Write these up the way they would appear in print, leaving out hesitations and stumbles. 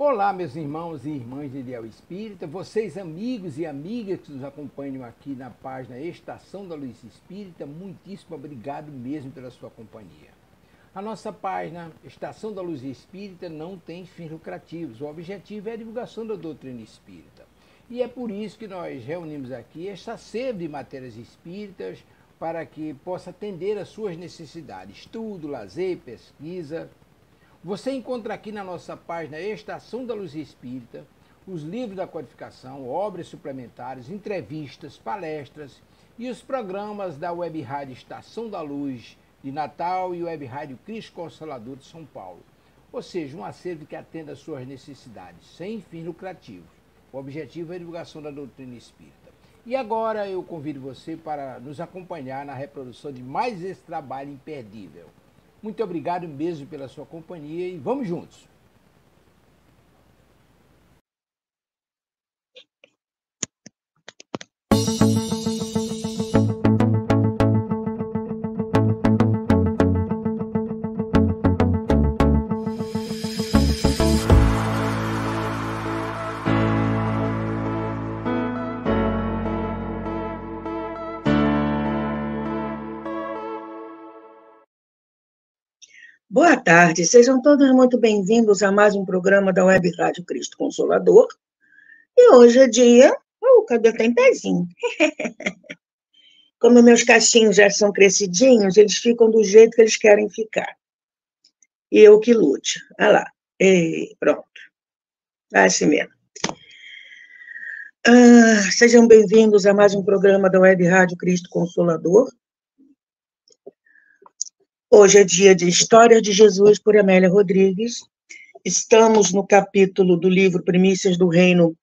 Olá, meus irmãos e irmãs de Ideal Espírita, vocês amigos e amigas que nos acompanham aqui na página Estação da Luz Espírita, muitíssimo obrigado mesmo pela sua companhia. A nossa página Estação da Luz Espírita não tem fins lucrativos, o objetivo é a divulgação da doutrina espírita. E é por isso que nós reunimos aqui esta sede de matérias espíritas para que possa atender às suas necessidades, estudo, lazer, pesquisa. Você encontra aqui na nossa página Estação da Luz Espírita os livros da codificação, obras suplementares, entrevistas, palestras e os programas da Web Rádio Estação da Luz de Natal e Web Rádio Cristo Consolador de São Paulo. Ou seja, um acervo que atenda às suas necessidades, sem fins lucrativos. O objetivo é a divulgação da doutrina espírita. E agora eu convido você para nos acompanhar na reprodução de mais esse trabalho imperdível. Muito obrigado mesmo pela sua companhia e vamos juntos. Boa tarde, sejam todos muito bem-vindos a mais um programa da Web Rádio Cristo Consolador. E hoje é dia... o cabelo tá em pezinho. Como meus cachinhos já são crescidinhos, eles ficam do jeito que eles querem ficar. E eu que lute. Olha lá. E pronto. Assim mesmo. Sejam bem-vindos a mais um programa da Web Rádio Cristo Consolador. Hoje é dia de História de Jesus por Amélia Rodrigues. Estamos no capítulo do livro Primícias do Reino,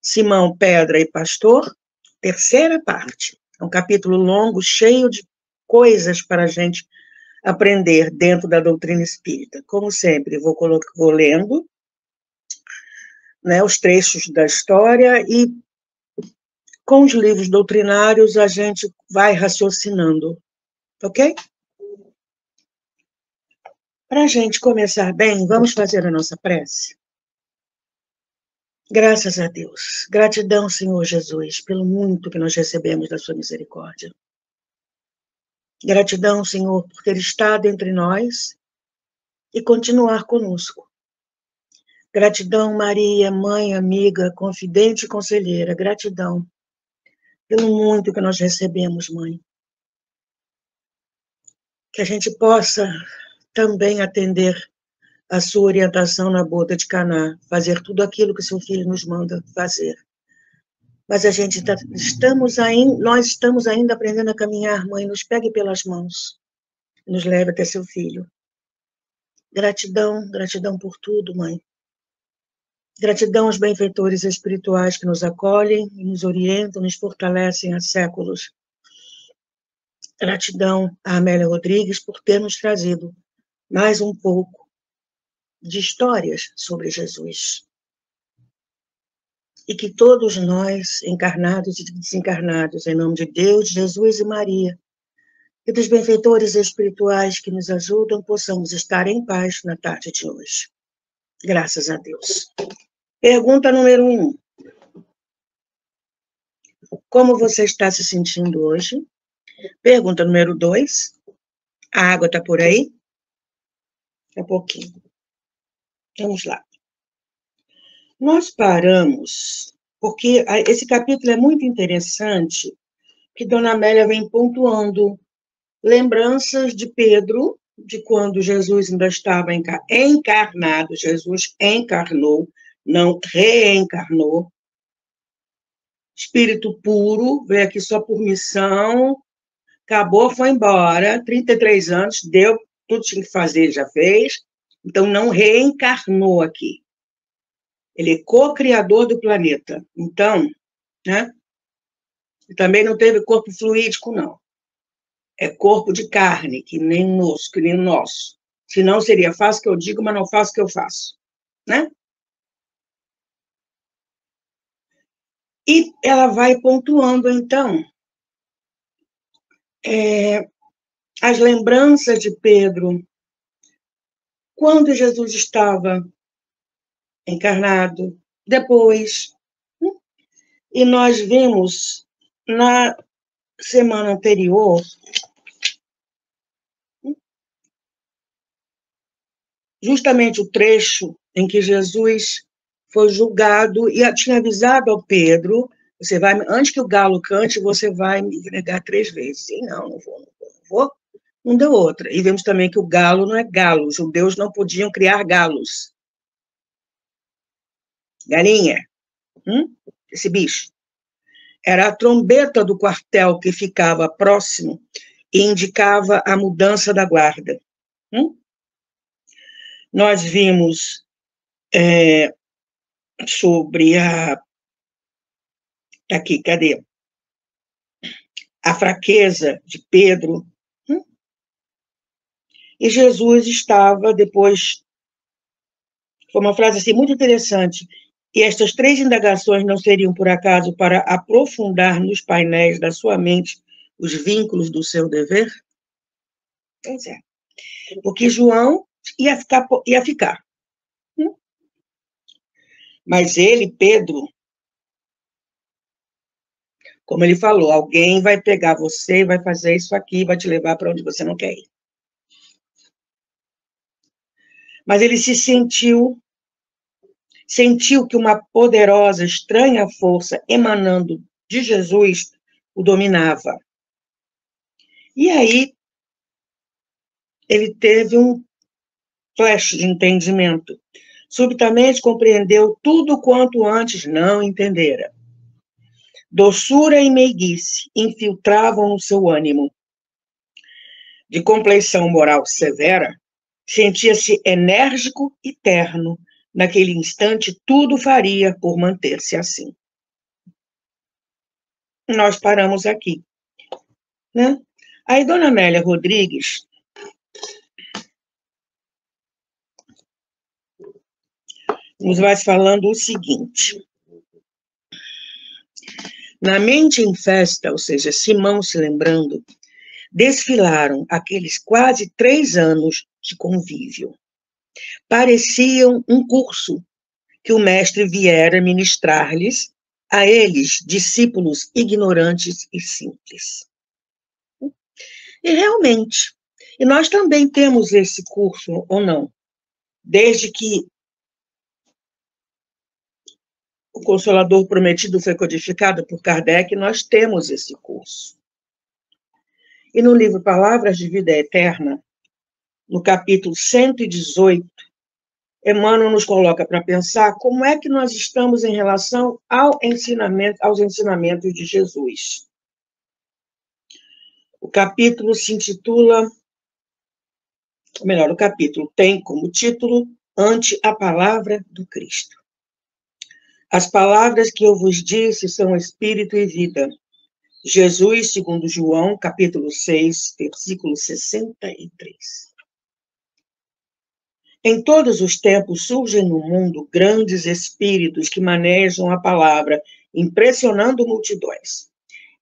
Simão, Pedra e Pastor, terceira parte. É um capítulo longo, cheio de coisas para a gente aprender dentro da doutrina espírita. Como sempre, vou lendo, né, os trechos da história e com os livros doutrinários a gente vai raciocinando, ok? Para a gente começar bem, vamos fazer a nossa prece? Graças a Deus. Gratidão, Senhor Jesus, pelo muito que nós recebemos da sua misericórdia. Gratidão, Senhor, por ter estado entre nós e continuar conosco. Gratidão, Maria, mãe, amiga, confidente e conselheira. Gratidão pelo muito que nós recebemos, mãe. Que a gente possa também atender a sua orientação na boda de Caná, fazer tudo aquilo que seu filho nos manda fazer. Mas nós estamos ainda aprendendo a caminhar, mãe, nos pegue pelas mãos, nos leve até seu filho. Gratidão, gratidão por tudo, mãe. Gratidão aos benfeitores espirituais que nos acolhem e nos orientam, nos fortalecem há séculos. Gratidão a Amélia Rodrigues por ter nos trazido mais um pouco de histórias sobre Jesus. E que todos nós, encarnados e desencarnados, em nome de Deus, Jesus e Maria, e dos benfeitores espirituais que nos ajudam, possamos estar em paz na tarde de hoje. Graças a Deus. Pergunta número 1. Como você está se sentindo hoje? Pergunta número 2. A água está por aí? Daqui a pouquinho. Vamos lá. Nós paramos, porque esse capítulo é muito interessante, que Dona Amélia vem pontuando lembranças de Pedro, de quando Jesus ainda estava encarnado, Jesus encarnou, não reencarnou, espírito puro, veio aqui só por missão, acabou, foi embora, 33 anos, deu, tudo tinha que fazer, ele já fez, então não reencarnou aqui. Ele é co-criador do planeta, então, né, também não teve corpo fluídico, não. É corpo de carne, que nem o nosso. Senão seria faço o que eu digo, mas não faço o que eu faço, né? E ela vai pontuando, então, as lembranças de Pedro, quando Jesus estava encarnado, depois. E nós vimos na semana anterior justamente o trecho em que Jesus foi julgado e tinha avisado ao Pedro: você vai, antes que o galo cante, você vai me negar 3 vezes. Sim, não vou, não vou. Não deu outra. E vemos também que o galo não é galo. Os judeus não podiam criar galos. Galinha. Esse bicho. Era a trombeta do quartel que ficava próximo e indicava a mudança da guarda. Nós vimos sobre a... Aqui, cadê? A fraqueza de Pedro. E Jesus estava depois... Foi uma frase assim, muito interessante. E estas 3 indagações não seriam, por acaso, para aprofundar nos painéis da sua mente os vínculos do seu dever? Pois é. Porque João ia ficar. Mas ele, Pedro, como ele falou, alguém vai pegar você, vai fazer isso aqui, vai te levar para onde você não quer ir. Mas ele sentiu que uma poderosa, estranha força emanando de Jesus o dominava. E aí, ele teve um flash de entendimento. Subitamente compreendeu tudo quanto antes não entendera. Doçura e meiguice infiltravam no seu ânimo. De compleição moral severa, sentia-se enérgico e terno. Naquele instante, tudo faria por manter-se assim. Nós paramos aqui, né? Aí, Dona Amélia Rodrigues nos vai falando o seguinte. Na mente em festa, ou seja, Simão se lembrando, desfilaram aqueles quase 3 anos de convívio. Pareciam um curso que o mestre viera ministrar-lhes, a eles, discípulos ignorantes e simples. E realmente, e nós também temos esse curso, ou não? Desde que o Consolador Prometido foi codificado por Kardec, nós temos esse curso. E no livro Palavras de Vida Eterna, no capítulo 118, Emmanuel nos coloca para pensar como é que nós estamos em relação aos ensinamentos de Jesus. O capítulo se intitula, ou melhor, o capítulo tem como título Ante a Palavra do Cristo. As palavras que eu vos disse são espírito e vida. Jesus, segundo João, capítulo 6, versículo 63. Em todos os tempos surgem no mundo grandes espíritos que manejam a palavra, impressionando multidões.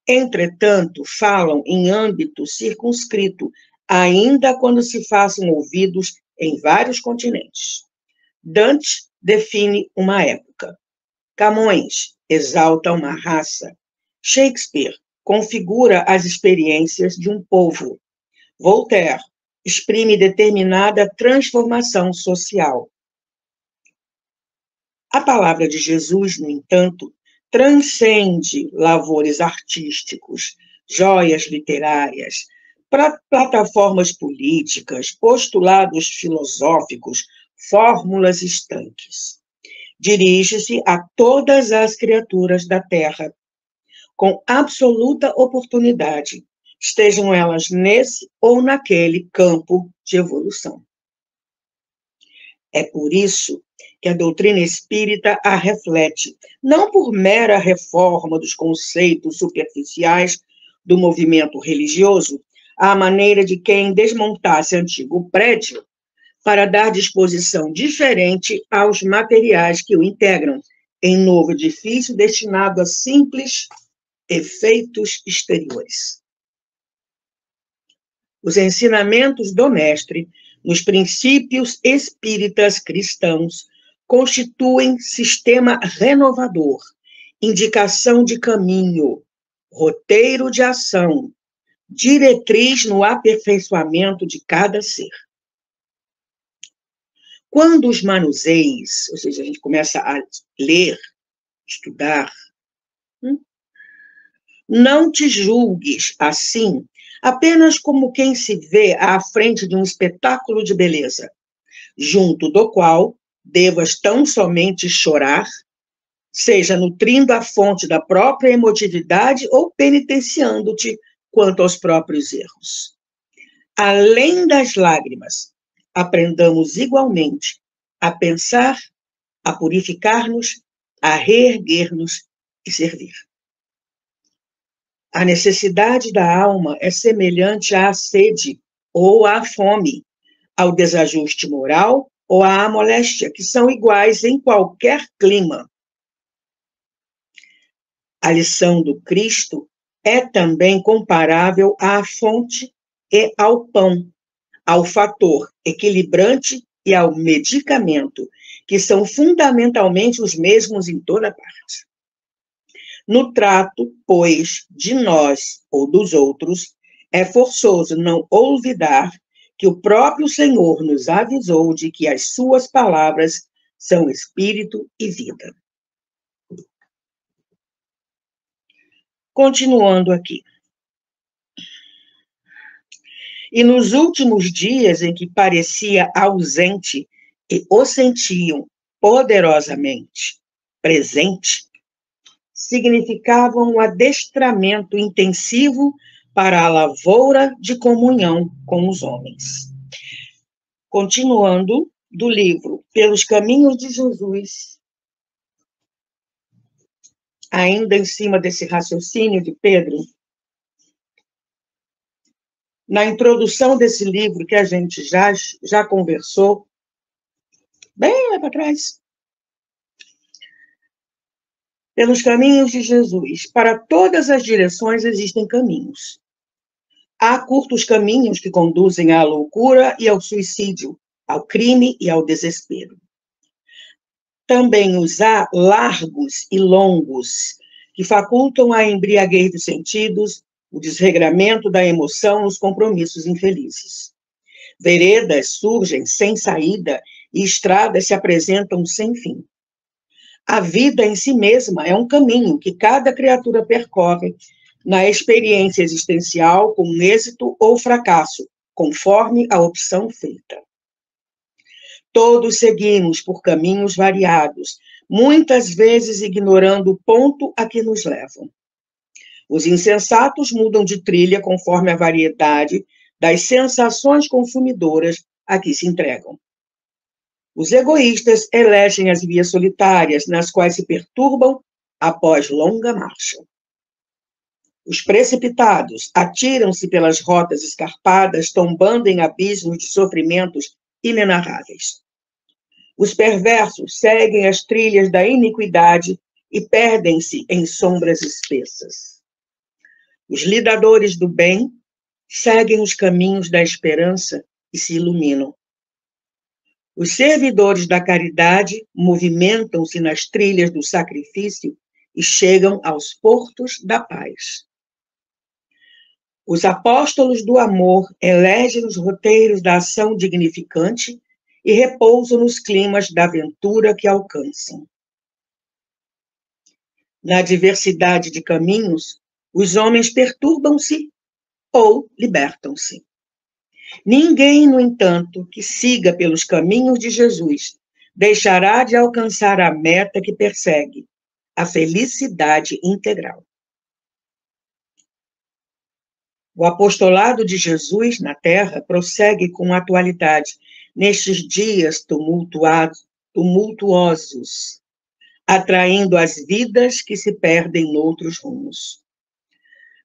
Entretanto, falam em âmbito circunscrito, ainda quando se façam ouvidos em vários continentes. Dante define uma época. Camões exalta uma raça. Shakespeare configura as experiências de um povo. Voltaire exprime determinada transformação social. A palavra de Jesus, no entanto, transcende lavores artísticos, joias literárias, plataformas políticas, postulados filosóficos, fórmulas estanques. Dirige-se a todas as criaturas da Terra, com absoluta oportunidade, estejam elas nesse ou naquele campo de evolução. É por isso que a doutrina espírita a reflete, não por mera reforma dos conceitos superficiais do movimento religioso, à maneira de quem desmontasse antigo prédio para dar disposição diferente aos materiais que o integram, em novo edifício destinado a simples efeitos exteriores. Os ensinamentos do mestre, nos princípios espíritas cristãos, constituem sistema renovador, indicação de caminho, roteiro de ação, diretriz no aperfeiçoamento de cada ser. Quando os manuseis, ou seja, a gente começa a ler, estudar, não te julgues assim, apenas como quem se vê à frente de um espetáculo de beleza, junto do qual devas tão somente chorar, seja nutrindo a fonte da própria emotividade ou penitenciando-te quanto aos próprios erros. Além das lágrimas, aprendamos igualmente a pensar, a purificar-nos, a reerguer-nos e servir. A necessidade da alma é semelhante à sede ou à fome, ao desajuste moral ou à moléstia, que são iguais em qualquer clima. A lição do Cristo é também comparável à fonte e ao pão, ao fator equilibrante e ao medicamento, que são fundamentalmente os mesmos em toda parte. No trato, pois, de nós ou dos outros, é forçoso não olvidar que o próprio Senhor nos avisou de que as suas palavras são espírito e vida. Continuando aqui. E nos últimos dias em que parecia ausente e o sentiam poderosamente presente, significavam um adestramento intensivo para a lavoura de comunhão com os homens. Continuando do livro Pelos Caminhos de Jesus, ainda em cima desse raciocínio de Pedro, na introdução desse livro que a gente já conversou, bem lá para trás, pelos caminhos de Jesus, para todas as direções existem caminhos. Há curtos caminhos que conduzem à loucura e ao suicídio, ao crime e ao desespero. Também os há largos e longos, que facultam a embriaguez dos sentidos, o desregramento da emoção, os compromissos infelizes. Veredas surgem sem saída e estradas se apresentam sem fim. A vida em si mesma é um caminho que cada criatura percorre na experiência existencial com êxito ou fracasso, conforme a opção feita. Todos seguimos por caminhos variados, muitas vezes ignorando o ponto a que nos levam. Os insensatos mudam de trilha conforme a variedade das sensações consumidoras a que se entregam. Os egoístas elegem as vias solitárias, nas quais se perturbam após longa marcha. Os precipitados atiram-se pelas rotas escarpadas, tombando em abismos de sofrimentos inenarráveis. Os perversos seguem as trilhas da iniquidade e perdem-se em sombras espessas. Os lidadores do bem seguem os caminhos da esperança e se iluminam. Os servidores da caridade movimentam-se nas trilhas do sacrifício e chegam aos portos da paz. Os apóstolos do amor elegem os roteiros da ação dignificante e repousam nos climas da aventura que alcançam. Na diversidade de caminhos, os homens perturbam-se ou libertam-se. Ninguém, no entanto, que siga pelos caminhos de Jesus, deixará de alcançar a meta que persegue, a felicidade integral. O apostolado de Jesus na Terra prossegue com atualidade nestes dias tumultuosos, atraindo as vidas que se perdem noutros rumos.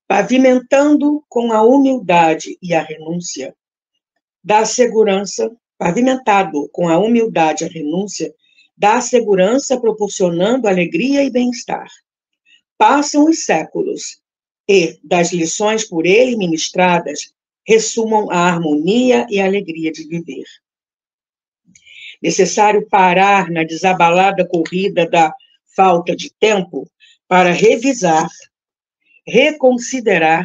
Pavimentando com a humildade e a renúncia, dá segurança, pavimentado com a humildade e a renúncia, dá segurança proporcionando alegria e bem-estar. Passam os séculos e, das lições por ele ministradas, ressumam a harmonia e a alegria de viver. necessário parar na desabalada corrida da falta de tempo para revisar, reconsiderar,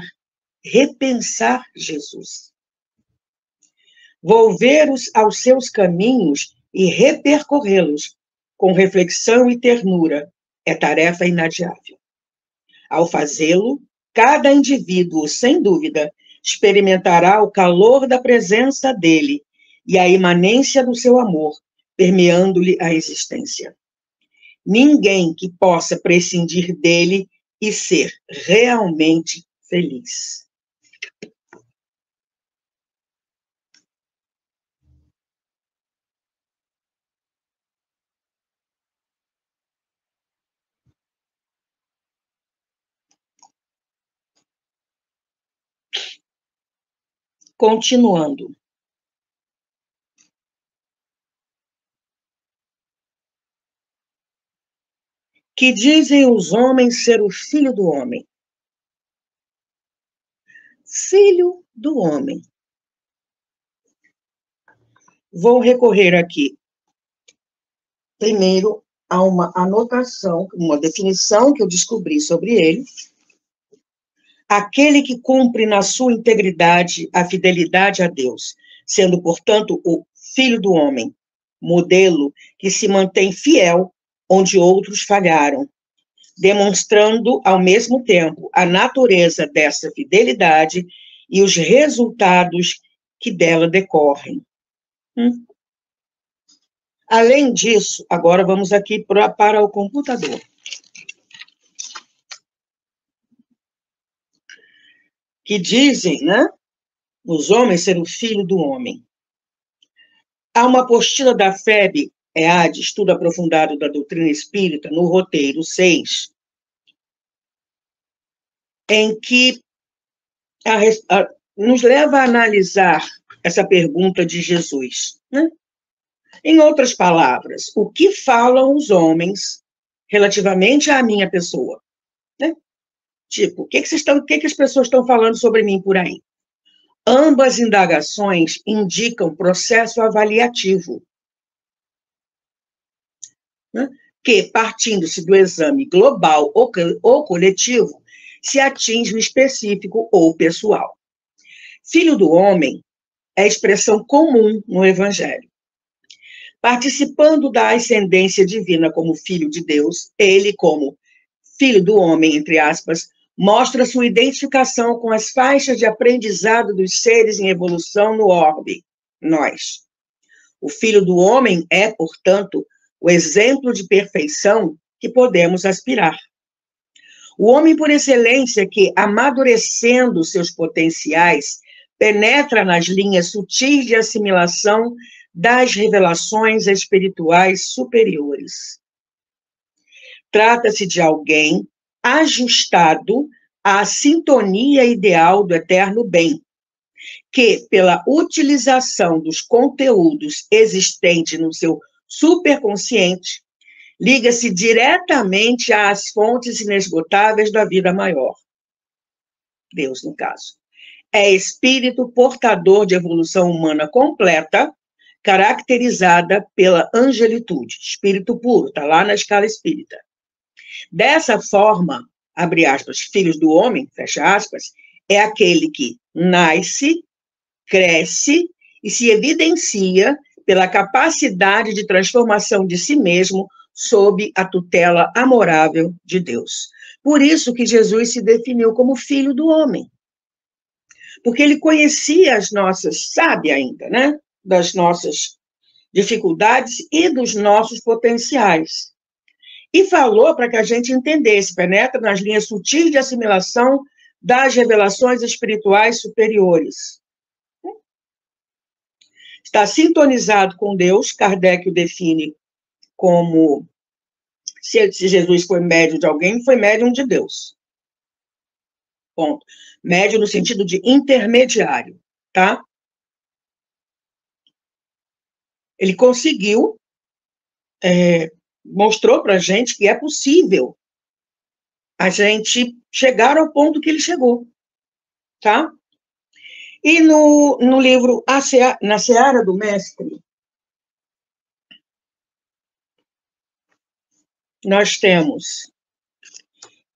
repensar Jesus. Volver aos seus caminhos e repercorrê-los com reflexão e ternura é tarefa inadiável. Ao fazê-lo, cada indivíduo, sem dúvida, experimentará o calor da presença dele e a imanência do seu amor, permeando-lhe a existência. Ninguém que possa prescindir dele e ser realmente feliz. Continuando. Que dizem os homens ser o filho do homem? Filho do homem. Vou recorrer aqui, primeiro, a uma anotação, uma definição que eu descobri sobre ele. Aquele que cumpre na sua integridade a fidelidade a Deus, sendo, portanto, o filho do homem, modelo que se mantém fiel onde outros falharam, demonstrando, ao mesmo tempo, a natureza dessa fidelidade e os resultados que dela decorrem. Além disso, agora vamos aqui para o computador. Que dizem, né, os homens ser o filho do homem. Há uma apostila da FEB, EAD, Estudo Aprofundado da Doutrina Espírita, no roteiro 6, em que nos leva a analisar essa pergunta de Jesus, né? Em outras palavras, o que falam os homens relativamente à minha pessoa? Né? Tipo, o que as pessoas estão falando sobre mim por aí? Ambas indagações indicam processo avaliativo, né? Que, partindo-se do exame global ou coletivo, se atinge o específico ou pessoal. Filho do homem é expressão comum no Evangelho. Participando da ascendência divina como filho de Deus, ele, como filho do homem, entre aspas, mostra sua identificação com as faixas de aprendizado dos seres em evolução no orbe, nós. O filho do homem é, portanto, o exemplo de perfeição que podemos aspirar. O homem por excelência que, amadurecendo seus potenciais, penetra nas linhas sutis de assimilação das revelações espirituais superiores. Trata-se de alguém ajustado à sintonia ideal do eterno bem, que, pela utilização dos conteúdos existentes no seu superconsciente, liga-se diretamente às fontes inesgotáveis da vida maior. Deus, no caso. É espírito portador de evolução humana completa, caracterizada pela angelitude, espírito puro, está lá na escala espírita. Dessa forma, abre aspas, filhos do homem, fecha aspas, é aquele que nasce, cresce e se evidencia pela capacidade de transformação de si mesmo sob a tutela amorável de Deus. Por isso que Jesus se definiu como filho do homem. Porque ele conhecia sabe ainda, né? Das nossas dificuldades e dos nossos potenciais. E falou para que a gente entendesse, penetra nas linhas sutis de assimilação das revelações espirituais superiores. Está sintonizado com Deus, Kardec o define como, se Jesus foi médium de alguém, foi médium de Deus. Ponto. Médium no sentido de intermediário, tá? Ele conseguiu, mostrou para a gente que é possível a gente chegar ao ponto que ele chegou, tá? E no livro Na Seara do Mestre, nós temos: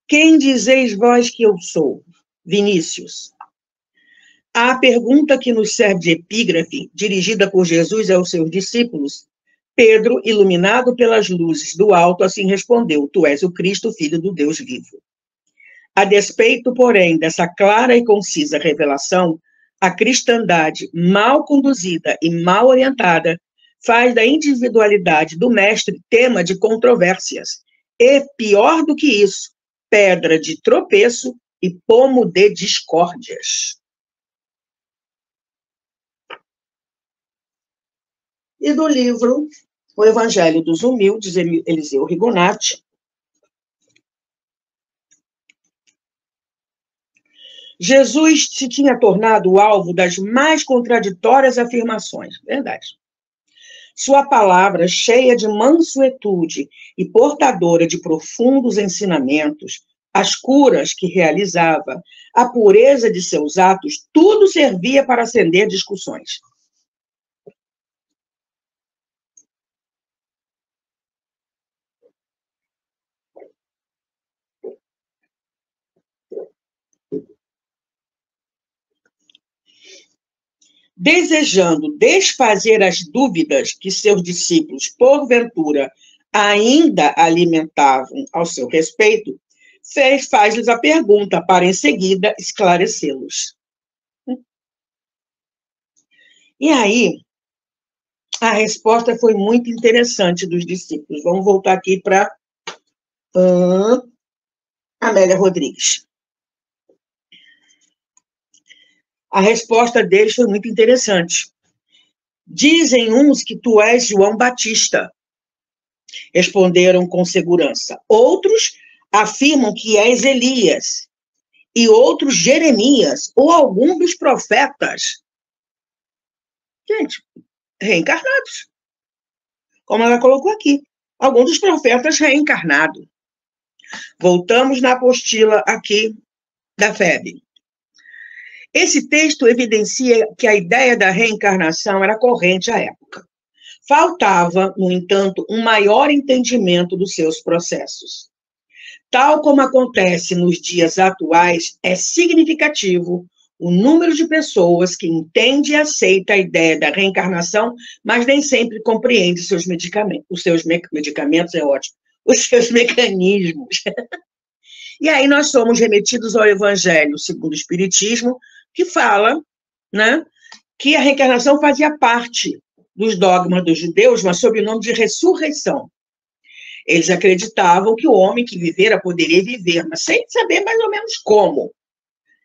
quem dizeis vós que eu sou? Vinícius. A pergunta que nos serve de epígrafe, dirigida por Jesus aos seus discípulos, Pedro, iluminado pelas luzes do alto, assim respondeu: Tu és o Cristo, filho do Deus vivo. A despeito, porém, dessa clara e concisa revelação, a cristandade mal conduzida e mal orientada faz da individualidade do mestre tema de controvérsias e, pior do que isso, pedra de tropeço e pomo de discórdias. E do livro O Evangelho dos Humildes, Eliseu Rigonati, Jesus se tinha tornado o alvo das mais contraditórias afirmações, verdade. Sua palavra, cheia de mansuetude e portadora de profundos ensinamentos, as curas que realizava, a pureza de seus atos, tudo servia para acender discussões. Desejando desfazer as dúvidas que seus discípulos, porventura, ainda alimentavam ao seu respeito, faz-lhes a pergunta para, em seguida, esclarecê-los. E aí, a resposta foi muito interessante dos discípulos. Vamos voltar aqui para Amélia Rodrigues. A resposta deles foi muito interessante. Dizem uns que tu és João Batista. Responderam com segurança. Outros afirmam que és Elias. E outros Jeremias, ou algum dos profetas. Gente, reencarnados. Como ela colocou aqui. Algum dos profetas reencarnado. Voltamos na apostila aqui da FEB. Esse texto evidencia que a ideia da reencarnação era corrente à época. Faltava, no entanto, um maior entendimento dos seus processos. Tal como acontece nos dias atuais, é significativo o número de pessoas que entende e aceita a ideia da reencarnação, mas nem sempre compreende seus medicamentos. Os seus medicamentos é ótimo. Os seus mecanismos. E aí nós somos remetidos ao Evangelho segundo o Espiritismo, que fala, né, que a reencarnação fazia parte dos dogmas dos judeus, mas sob o nome de ressurreição. Eles acreditavam que o homem que vivera poderia viver, mas sem saber mais ou menos como.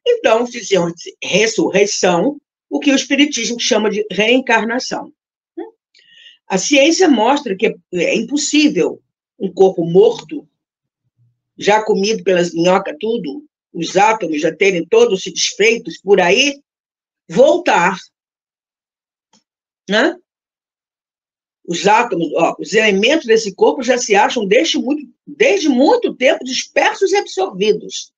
Então, diziam ressurreição, o que o Espiritismo chama de reencarnação. A ciência mostra que é impossível um corpo morto, já comido pelas minhocas, tudo, os átomos já terem todos se desfeitos por aí, voltar. Né? Os átomos, os elementos desse corpo já se acham desde muito tempo dispersos e absorvidos.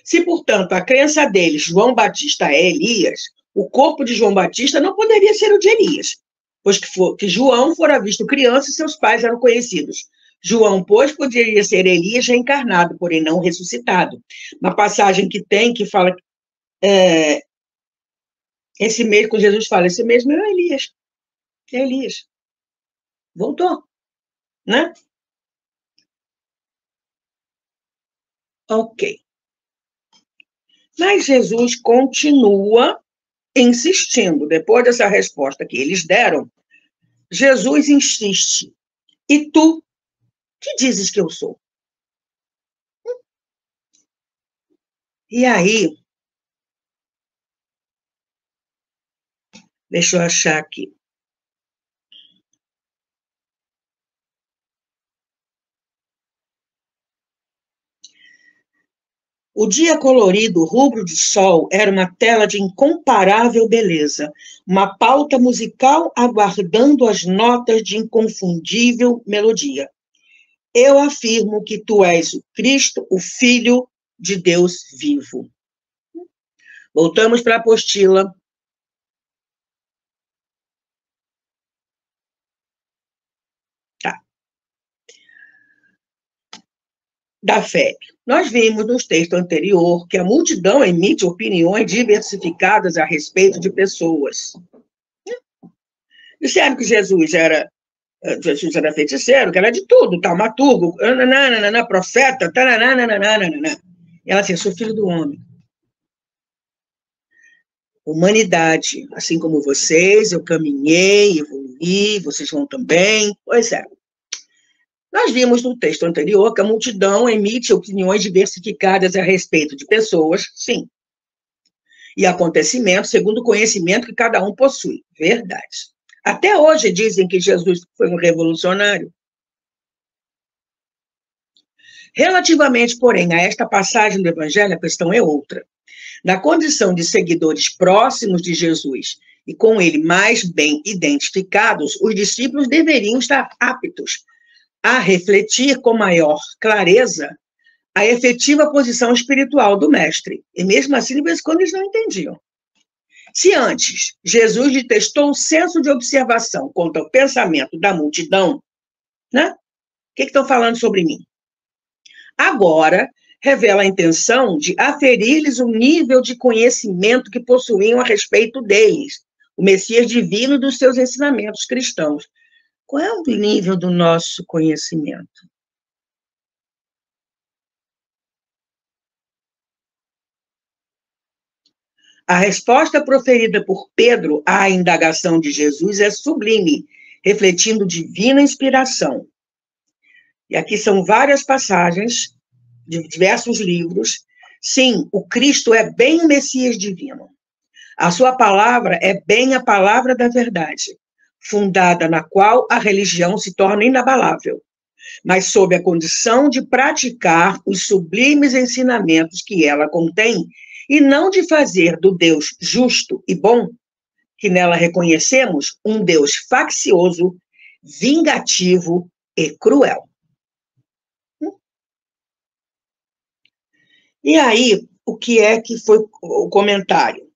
Se, portanto, a crença deles, João Batista é Elias, o corpo de João Batista não poderia ser o de Elias, pois que João fora visto criança e seus pais eram conhecidos. João, pois, poderia ser Elias reencarnado, porém não ressuscitado. Uma passagem que tem, que fala, esse mesmo, quando Jesus fala, esse mesmo é Elias. É Elias. Voltou, né? Ok. Mas Jesus continua insistindo. Depois dessa resposta que eles deram, Jesus insiste. E tu, que dizes que eu sou? E aí, deixa eu achar aqui. O dia colorido, rubro de sol, era uma tela de incomparável beleza, uma pauta musical aguardando as notas de inconfundível melodia. Eu afirmo que tu és o Cristo, o Filho de Deus vivo. Voltamos para a apostila. Tá. da fé. Nós vimos no texto anterior que a multidão emite opiniões diversificadas a respeito de pessoas. Disseram que Jesus era feiticeiro, que era de tudo, taumaturgo, profeta, e ela assim, sou filho do homem. Humanidade, assim como vocês, eu caminhei, evoluí, vocês vão também. Pois é. Nós vimos no texto anterior que a multidão emite opiniões diversificadas a respeito de pessoas, sim, e acontecimentos segundo o conhecimento que cada um possui. Verdade. Até hoje dizem que Jesus foi um revolucionário. Relativamente, porém, a esta passagem do Evangelho, a questão é outra. Na condição de seguidores próximos de Jesus e com ele mais bem identificados, os discípulos deveriam estar aptos a refletir com maior clareza a efetiva posição espiritual do mestre. E mesmo assim, de vez em quando, eles não entendiam. Se antes Jesus lhe testou o senso de observação contra o pensamento da multidão, né? O que estão falando sobre mim? Agora, revela a intenção de aferir-lhes o nível de conhecimento que possuíam a respeito deles, o Messias divino e dos seus ensinamentos cristãos. Qual é o nível do nosso conhecimento? A resposta proferida por Pedro à indagação de Jesus é sublime, refletindo divina inspiração. E aqui são várias passagens de diversos livros. Sim, o Cristo é bem o Messias divino. A sua palavra é bem a palavra da verdade, fundada na qual a religião se torna inabalável, mas sob a condição de praticar os sublimes ensinamentos que ela contém e não de fazer do Deus justo e bom, que nela reconhecemos, um Deus faccioso, vingativo e cruel. E aí, o que é que foi o comentário?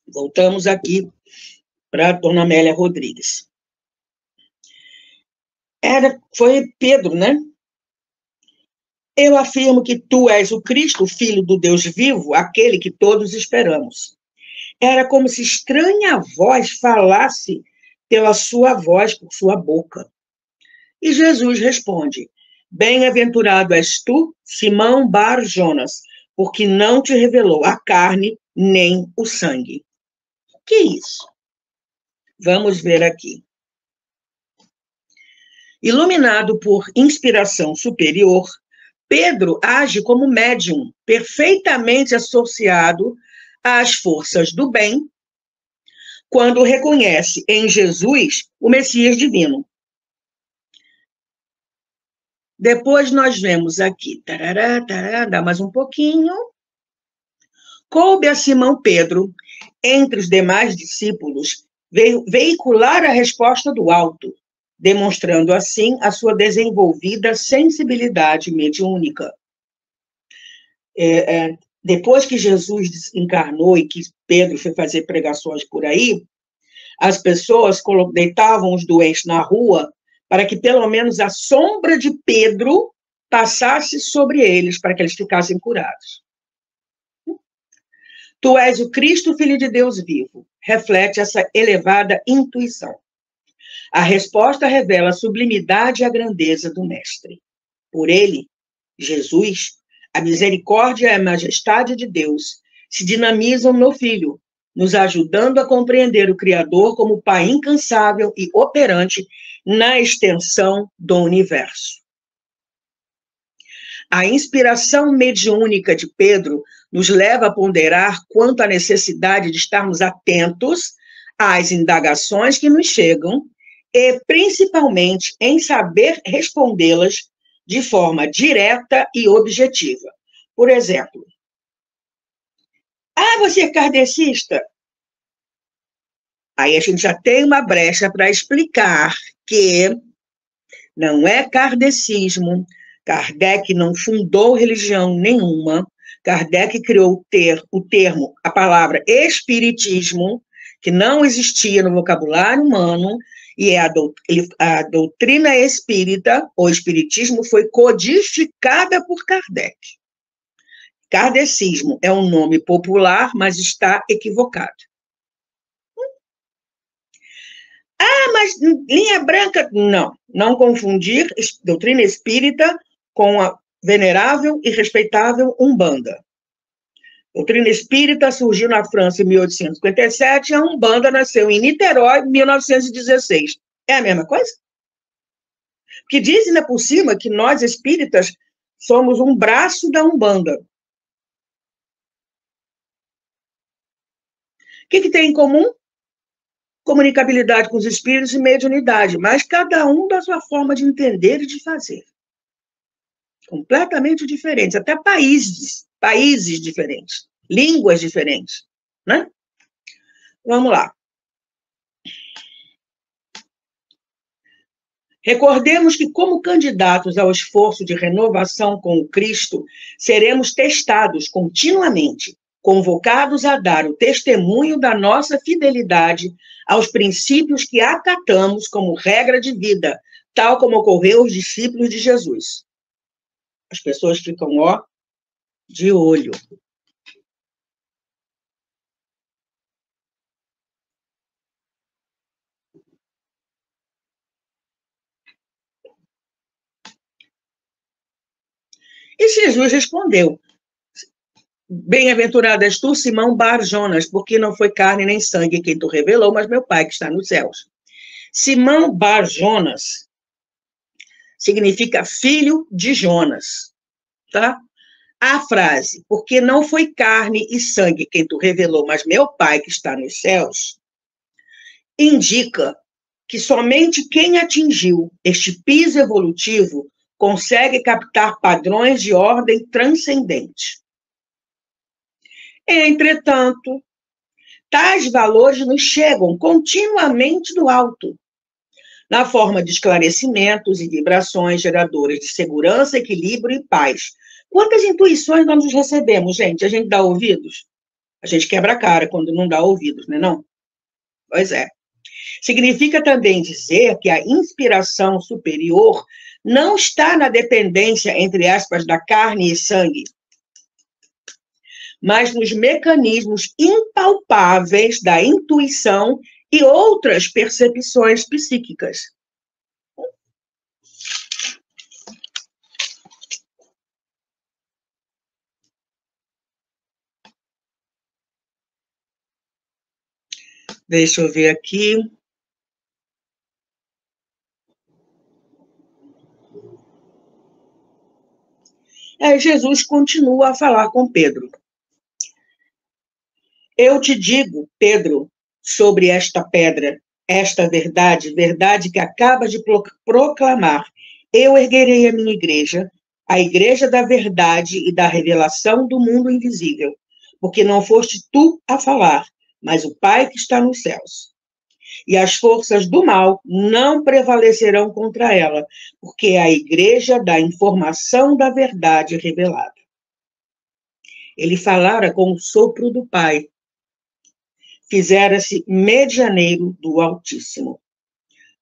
Voltamos aqui para a dona Amélia Rodrigues. Foi Pedro, né? Eu afirmo que tu és o Cristo, filho do Deus vivo, aquele que todos esperamos. Era como se estranha voz falasse pela sua voz, por sua boca. E Jesus responde, bem-aventurado és tu, Simão Bar-Jonas, porque não te revelou a carne nem o sangue. O que é isso? Vamos ver aqui. Iluminado por inspiração superior, Pedro age como médium, perfeitamente associado às forças do bem, quando reconhece em Jesus o Messias divino. Depois nós vemos aqui, dá mais um pouquinho. Coube a Simão Pedro, entre os demais discípulos, veicular a resposta do alto, demonstrando assim a sua desenvolvida sensibilidade mediúnica. Depois que Jesus encarnou e que Pedro foi fazer pregações por aí, as pessoas deitavam os doentes na rua para que pelo menos a sombra de Pedro passasse sobre eles, para que eles ficassem curados. Tu és o Cristo, Filho de Deus vivo. Reflete essa elevada intuição. A resposta revela a sublimidade e a grandeza do Mestre. Por ele, Jesus, a misericórdia e a majestade de Deus se dinamizam no Filho, nos ajudando a compreender o Criador como Pai incansável e operante na extensão do universo. A inspiração mediúnica de Pedro nos leva a ponderar quanto à necessidade de estarmos atentos às indagações que nos chegam e, principalmente, em saber respondê-las de forma direta e objetiva. Por exemplo, você é kardecista? Aí a gente já tem uma brecha para explicar que não é kardecismo, Kardec não fundou religião nenhuma, Kardec criou o termo, a palavra espiritismo, que não existia no vocabulário humano, E a doutrina espírita, ou espiritismo, foi codificada por Kardec. Kardecismo é um nome popular, mas está equivocado. Ah, mas linha branca... Não confundir doutrina espírita com a venerável e respeitável Umbanda. Doutrina espírita surgiu na França em 1857 e a Umbanda nasceu em Niterói em 1916. É a mesma coisa? Porque dizem, por cima, que nós espíritas somos um braço da Umbanda. O que tem em comum? Comunicabilidade com os espíritos e mediunidade, mas cada um da sua forma de entender e de fazer. Completamente diferentes, até países diferentes, línguas diferentes, né? Vamos lá. Recordemos que, como candidatos ao esforço de renovação com o Cristo, seremos testados continuamente, convocados a dar o testemunho da nossa fidelidade aos princípios que acatamos como regra de vida, tal como ocorreu aos discípulos de Jesus. As pessoas ficam, de olho. E Jesus respondeu: bem-aventurado és tu, Simão Bar-Jonas, porque não foi carne nem sangue quem tu revelou, mas meu Pai que está nos céus. Simão Bar-Jonas significa filho de Jonas, tá? A frase, porque não foi carne e sangue quem tu revelou, mas meu Pai que está nos céus, indica que somente quem atingiu este piso evolutivo consegue captar padrões de ordem transcendente. Entretanto, tais valores nos chegam continuamente do alto, na forma de esclarecimentos e vibrações geradoras de segurança, equilíbrio e paz. Quantas intuições nós recebemos, gente? A gente dá ouvidos? A gente quebra a cara quando não dá ouvidos, não é não? Pois é. Significa também dizer que a inspiração superior não está na dependência, entre aspas, da carne e sangue, mas nos mecanismos impalpáveis da intuição e outras percepções psíquicas. Deixa eu ver aqui. Jesus continua a falar com Pedro. Eu te digo, Pedro, sobre esta pedra, esta verdade, verdade que acabas de proclamar. Eu erguerei a minha igreja, a igreja da verdade e da revelação do mundo invisível, porque não foste tu a falar, mas o Pai que está nos céus. E as forças do mal não prevalecerão contra ela, porque é a igreja da informação da verdade revelada. Ele falara com o sopro do Pai, fizera-se medianeiro do Altíssimo.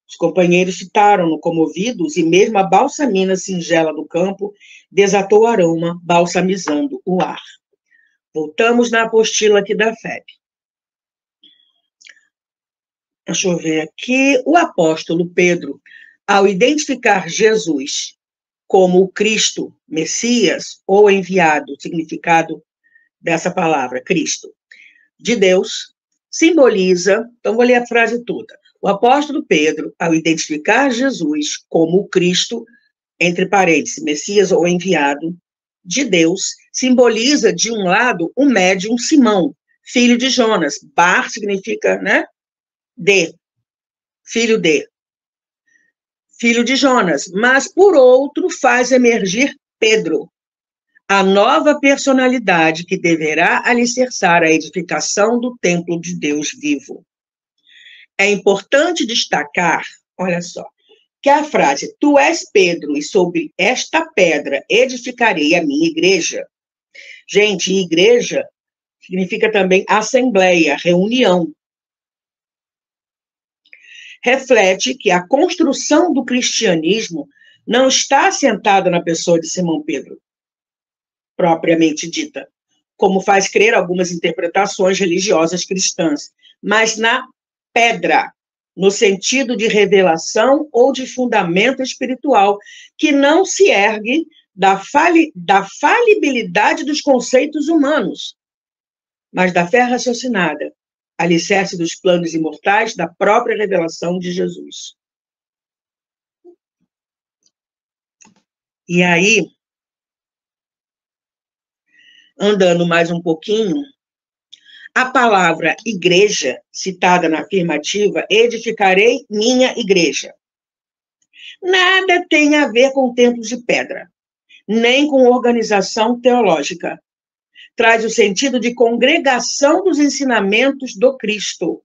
Os companheiros citaram-no comovidos, e mesmo a balsamina singela do campo desatou aroma, balsamizando o ar. Voltamos na apostila aqui da FEB. Deixa eu ver aqui. O apóstolo Pedro, ao identificar Jesus como o Cristo, Messias ou enviado, significado dessa palavra, Cristo, de Deus, simboliza, então vou ler a frase toda. O apóstolo Pedro, ao identificar Jesus como o Cristo, entre parênteses, Messias ou enviado, de Deus, simboliza, de um lado, o médium Simão, filho de Jonas. Bar significa, né? Filho de Jonas, mas, por outro, faz emergir Pedro, a nova personalidade que deverá alicerçar a edificação do templo de Deus vivo. É importante destacar, olha só, que a frase, tu és Pedro, e sobre esta pedra edificarei a minha igreja. Gente, igreja significa também assembleia, reunião. reflete que a construção do cristianismo não está assentada na pessoa de Simão Pedro, propriamente dita, como faz crer algumas interpretações religiosas cristãs, mas na pedra, no sentido de revelação ou de fundamento espiritual, que não se ergue da falibilidade dos conceitos humanos, mas da fé raciocinada, alicerce dos planos imortais da própria revelação de Jesus. E aí, andando mais um pouquinho, a palavra igreja, citada na afirmativa, edificarei minha igreja, nada tem a ver com templos de pedra, nem com organização teológica. Traz o sentido de congregação dos ensinamentos do Cristo,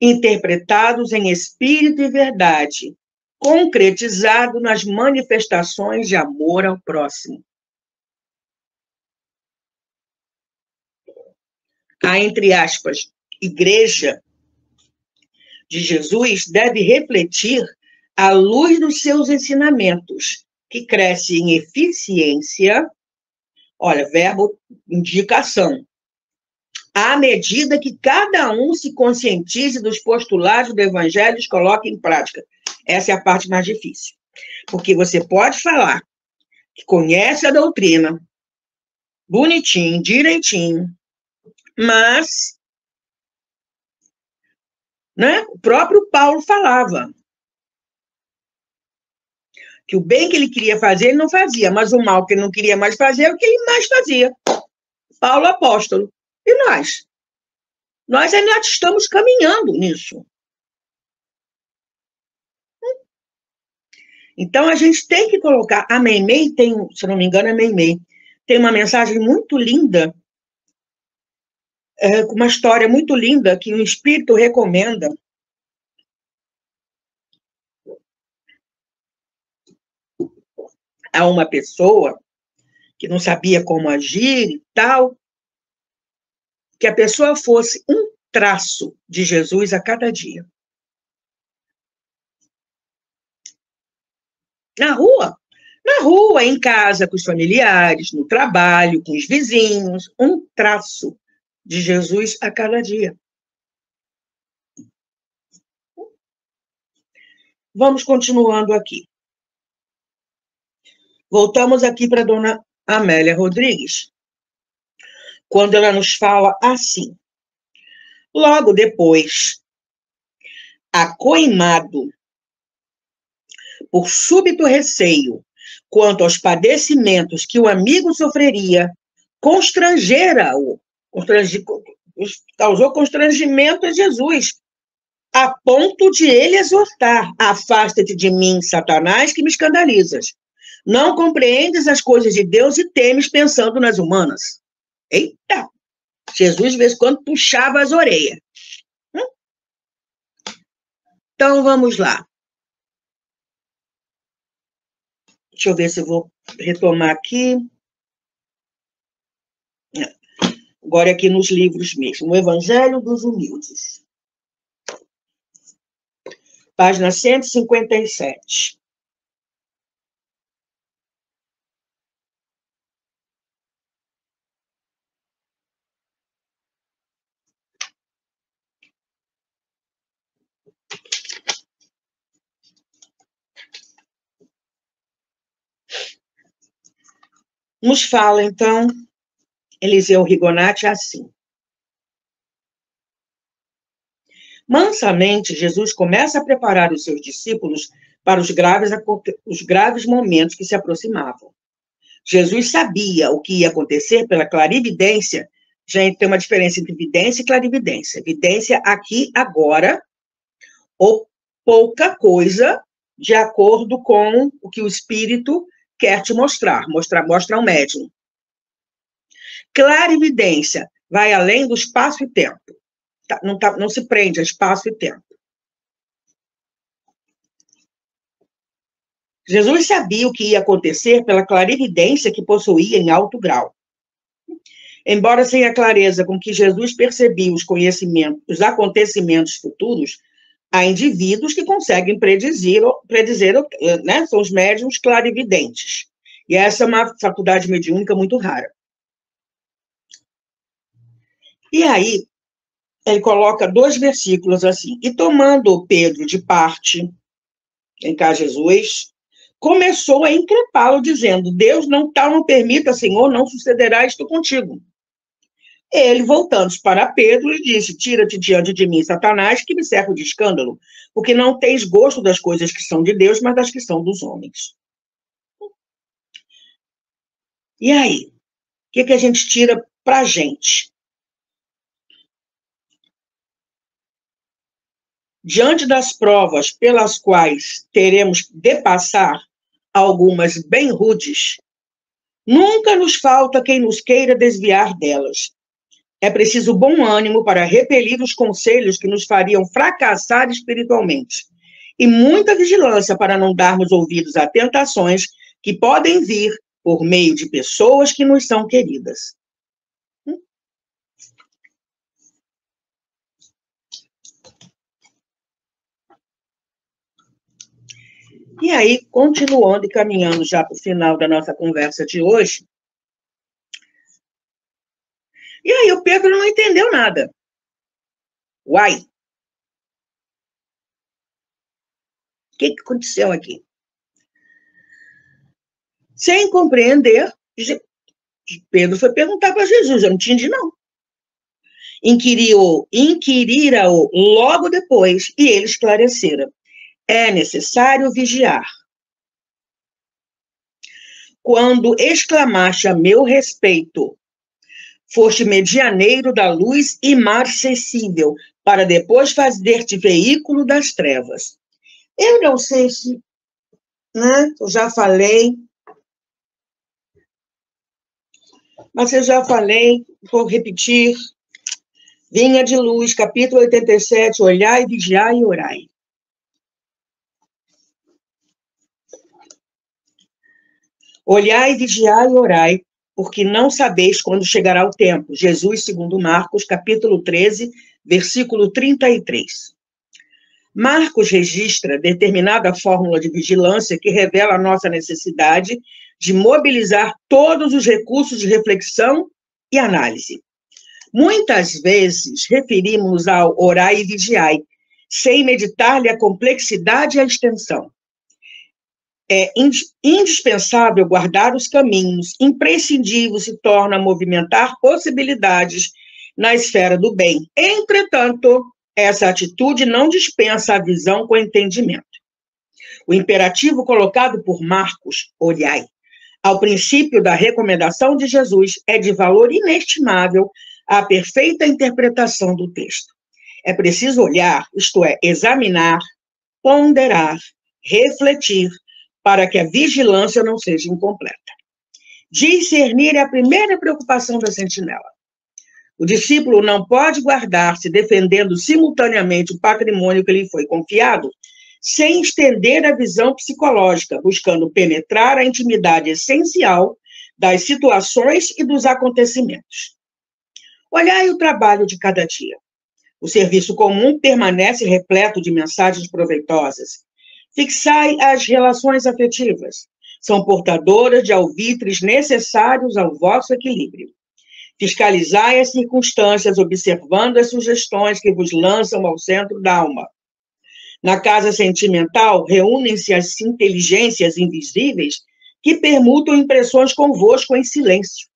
interpretados em espírito e verdade, concretizado nas manifestações de amor ao próximo. A, entre aspas, igreja de Jesus deve refletir a luz dos seus ensinamentos, que cresce em eficiência, olha, verbo indicação, à medida que cada um se conscientize dos postulados do evangelho e os coloque em prática. Essa é a parte mais difícil. Porque você pode falar que conhece a doutrina, bonitinho, direitinho, mas, né, o próprio Paulo falava que o bem que ele queria fazer, ele não fazia, mas o mal que ele não queria mais fazer, é o que ele mais fazia. Paulo apóstolo. E nós? Nós ainda estamos caminhando nisso. Então, a gente tem que colocar... A Meimei tem, se não me engano, a Meimei tem uma mensagem muito linda, com uma história muito linda, que o Espírito recomenda. A uma pessoa que não sabia como agir e tal, que a pessoa fosse um traço de Jesus a cada dia. Na rua, em casa, com os familiares, no trabalho, com os vizinhos, um traço de Jesus a cada dia. Vamos continuando aqui. Voltamos aqui para a dona Amélia Rodrigues, quando ela nos fala assim: logo depois, acoimado por súbito receio quanto aos padecimentos que o amigo sofreria, causou constrangimento a Jesus, a ponto de ele exortar: afasta-te de mim, Satanás, que me escandalizas. Não compreendes as coisas de Deus e temes pensando nas humanas. Eita! Jesus, de vez em quando, puxava as orelhas. Então, vamos lá. Deixa eu ver se eu vou retomar aqui. Agora aqui nos livros mesmo. O Evangelho dos Humildes. Página 157. Nos fala, então, Eliseu Rigonati assim: mansamente, Jesus começa a preparar os seus discípulos para os graves momentos que se aproximavam. Jesus sabia o que ia acontecer pela clarividência. Gente, tem uma diferença entre vidência e clarividência. Vidência aqui, agora, ou pouca coisa, de acordo com o que o Espírito quer te mostrar ao médium. Clarividência vai além do espaço e tempo. Não se prende a espaço e tempo. Jesus sabia o que ia acontecer pela clarividência que possuía em alto grau. Embora sem a clareza com que Jesus percebia os acontecimentos futuros, Há indivíduos que conseguem predizer, né? São os médiuns clarividentes. E essa é uma faculdade mediúnica muito rara. E aí, ele coloca 2 versículos assim. E tomando Pedro de parte, em cá Jesus, começou a increpá-lo, dizendo: Deus não permita, Senhor, não sucederá isto contigo. Ele, voltando-se para Pedro, lhe disse: tira-te diante de mim, Satanás, que me serve de escândalo, porque não tens gosto das coisas que são de Deus, mas das que são dos homens. E aí? O que a gente tira para a gente? Diante das provas pelas quais teremos de passar, algumas bem rudes, nunca nos falta quem nos queira desviar delas. É preciso bom ânimo para repelir os conselhos que nos fariam fracassar espiritualmente, e muita vigilância para não darmos ouvidos a tentações que podem vir por meio de pessoas que nos são queridas. E aí, continuando e caminhando já para o final da nossa conversa de hoje, e aí o Pedro não entendeu nada. Uai! O que aconteceu aqui? Sem compreender, Pedro foi perguntar para Jesus, eu não entendi não. Inquirira-o logo depois, e ele esclarecera: é necessário vigiar. Quando exclamaste a meu respeito, foste medianeiro da luz imarcessível, para depois fazer-te veículo das trevas. Eu não sei se, né, eu já falei, mas eu já falei, vou repetir. Vinha de Luz, capítulo 87, olhai, vigiai e orai. Olhai, vigiai e orai, porque não sabeis quando chegará o tempo. Jesus, segundo Marcos, capítulo 13, versículo 33. Marcos registra determinada fórmula de vigilância que revela a nossa necessidade de mobilizar todos os recursos de reflexão e análise. Muitas vezes referimos ao orai e vigiai, sem meditar-lhe a complexidade e a extensão. É indispensável guardar os caminhos, imprescindível se torna movimentar possibilidades na esfera do bem. Entretanto, essa atitude não dispensa a visão com entendimento. O imperativo colocado por Marcos, olhai, ao princípio da recomendação de Jesus, é de valor inestimável à perfeita interpretação do texto. É preciso olhar, isto é, examinar, ponderar, refletir, para que a vigilância não seja incompleta. Discernir é a primeira preocupação da sentinela. O discípulo não pode guardar-se defendendo simultaneamente o patrimônio que lhe foi confiado, sem estender a visão psicológica, buscando penetrar a intimidade essencial das situações e dos acontecimentos. Olhai o trabalho de cada dia. O serviço comum permanece repleto de mensagens proveitosas. Fixai as relações afetivas. São portadoras de alvitres necessários ao vosso equilíbrio. Fiscalizai as circunstâncias, observando as sugestões que vos lançam ao centro da alma. Na casa sentimental, reúnem-se as inteligências invisíveis que permutam impressões convosco em silêncio.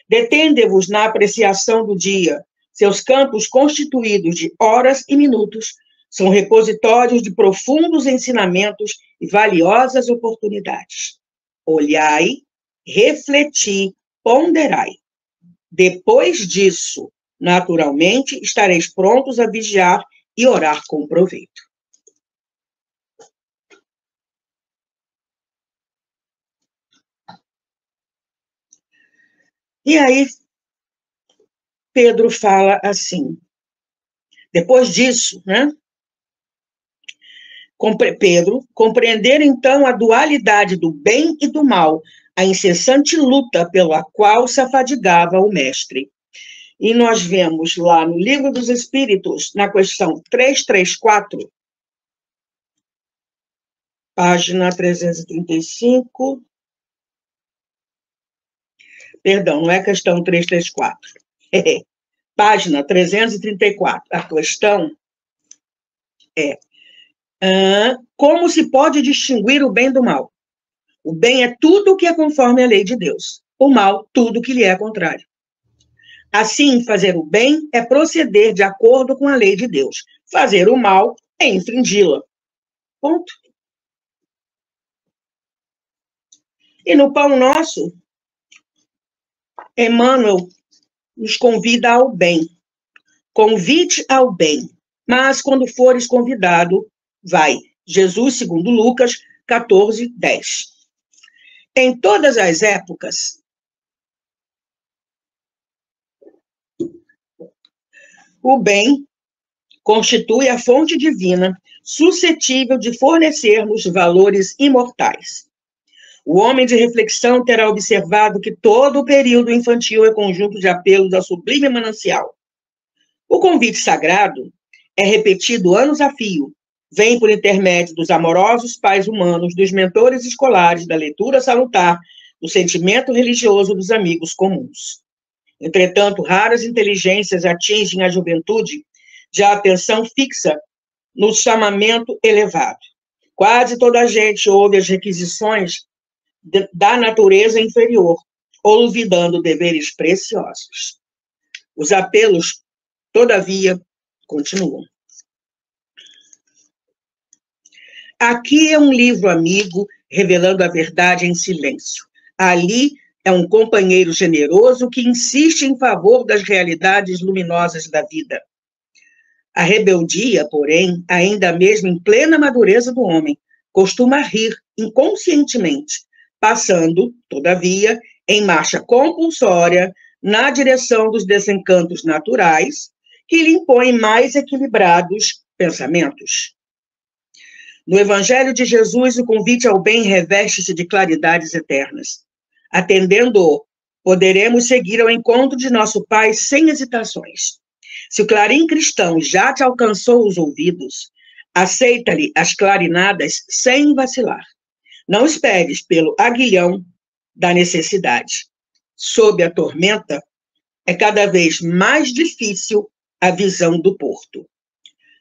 Detende-vos na apreciação do dia. Seus campos constituídos de horas e minutos são repositórios de profundos ensinamentos e valiosas oportunidades. Olhai, refleti, ponderai. Depois disso, naturalmente, estareis prontos a vigiar e orar com proveito. E aí, Pedro fala assim, depois disso, né? Pedro, compreender então a dualidade do bem e do mal, a incessante luta pela qual se afadigava o mestre. E nós vemos lá no Livro dos Espíritos, na questão 334, página 335. Perdão, não é questão 334. Página 334. A questão é: como se pode distinguir o bem do mal? O bem é tudo o que é conforme a lei de Deus. O mal, tudo o que lhe é contrário. Assim, fazer o bem é proceder de acordo com a lei de Deus. Fazer o mal é infringi-la. Ponto. E no Pão Nosso, Emmanuel nos convida ao bem. Convite ao bem. Mas quando fores convidado, vai. Jesus, segundo Lucas 14, 10. Em todas as épocas, o bem constitui a fonte divina suscetível de fornecer-nos valores imortais. O homem de reflexão terá observado que todo o período infantil é conjunto de apelos ao sublime manancial. O convite sagrado é repetido anos a fio, vem por intermédio dos amorosos pais humanos, dos mentores escolares, da leitura salutar, do sentimento religioso dos amigos comuns. Entretanto, raras inteligências atingem a juventude de atenção fixa no chamamento elevado. Quase toda a gente ouve as requisições da natureza inferior, olvidando deveres preciosos. Os apelos, todavia, continuam. Aqui é um livro amigo, revelando a verdade em silêncio. Ali é um companheiro generoso que insiste em favor das realidades luminosas da vida. A rebeldia, porém, ainda mesmo em plena madureza do homem, costuma rir inconscientemente, passando, todavia, em marcha compulsória na direção dos desencantos naturais que lhe impõem mais equilibrados pensamentos. No Evangelho de Jesus, o convite ao bem reveste-se de claridades eternas. Atendendo-o, poderemos seguir ao encontro de nosso Pai sem hesitações. Se o clarim cristão já te alcançou os ouvidos, aceita-lhe as clarinadas sem vacilar. Não esperes pelo aguilhão da necessidade. Sob a tormenta, é cada vez mais difícil a visão do porto.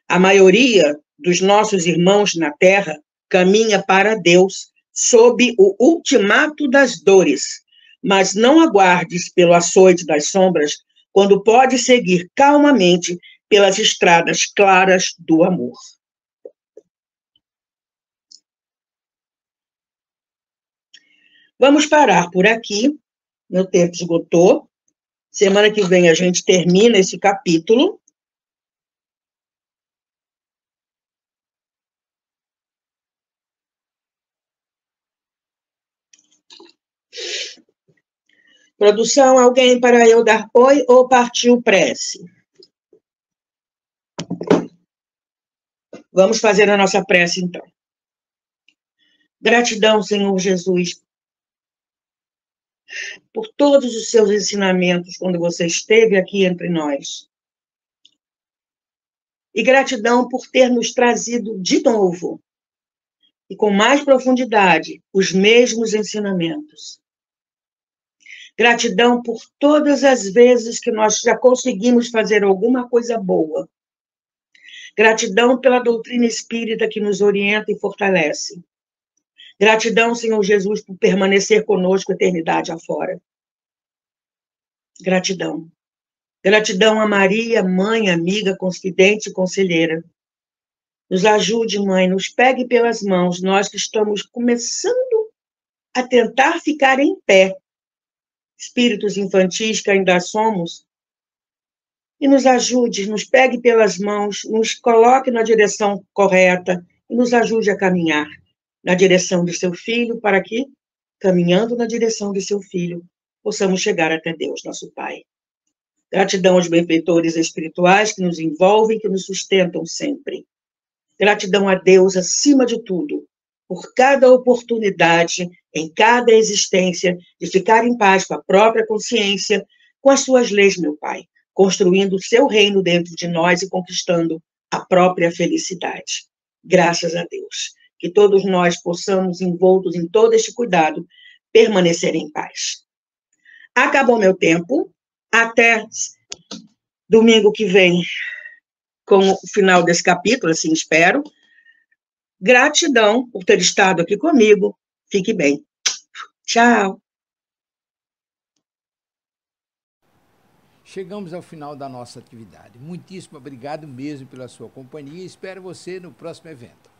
A maioria dos nossos irmãos na Terra caminha para Deus sob o ultimato das dores, mas não aguardes pelo açoite das sombras, quando pode seguir calmamente pelas estradas claras do amor. Vamos parar por aqui. Meu tempo esgotou. Semana que vem a gente termina esse capítulo. Produção, alguém para eu dar oi ou partiu prece? Vamos fazer a nossa prece, então. Gratidão, Senhor Jesus, por todos os seus ensinamentos quando você esteve aqui entre nós. E gratidão por ter nos trazido de novo, e com mais profundidade, os mesmos ensinamentos. Gratidão por todas as vezes que nós já conseguimos fazer alguma coisa boa. Gratidão pela doutrina espírita que nos orienta e fortalece. Gratidão, Senhor Jesus, por permanecer conosco a eternidade afora. Gratidão. Gratidão a Maria, mãe, amiga, confidente e conselheira. Nos ajude, mãe, nos pegue pelas mãos, nós que estamos começando a tentar ficar em pé. Espíritos infantis que ainda somos, e nos ajude, nos pegue pelas mãos, nos coloque na direção correta e nos ajude a caminhar na direção de seu filho, para que, caminhando na direção de seu filho, possamos chegar até Deus, nosso Pai. Gratidão aos benfeitores espirituais que nos envolvem, que nos sustentam sempre. Gratidão a Deus, acima de tudo, por cada oportunidade, em cada existência, de ficar em paz com a própria consciência, com as suas leis, meu Pai, construindo o seu reino dentro de nós e conquistando a própria felicidade. Graças a Deus. Que todos nós possamos, envoltos em todo este cuidado, permanecer em paz. Acabou meu tempo. Até domingo que vem, com o final desse capítulo, assim espero. Gratidão por ter estado aqui comigo. Fique bem. Tchau. Chegamos ao final da nossa atividade. Muitíssimo obrigado mesmo pela sua companhia e espero você no próximo evento.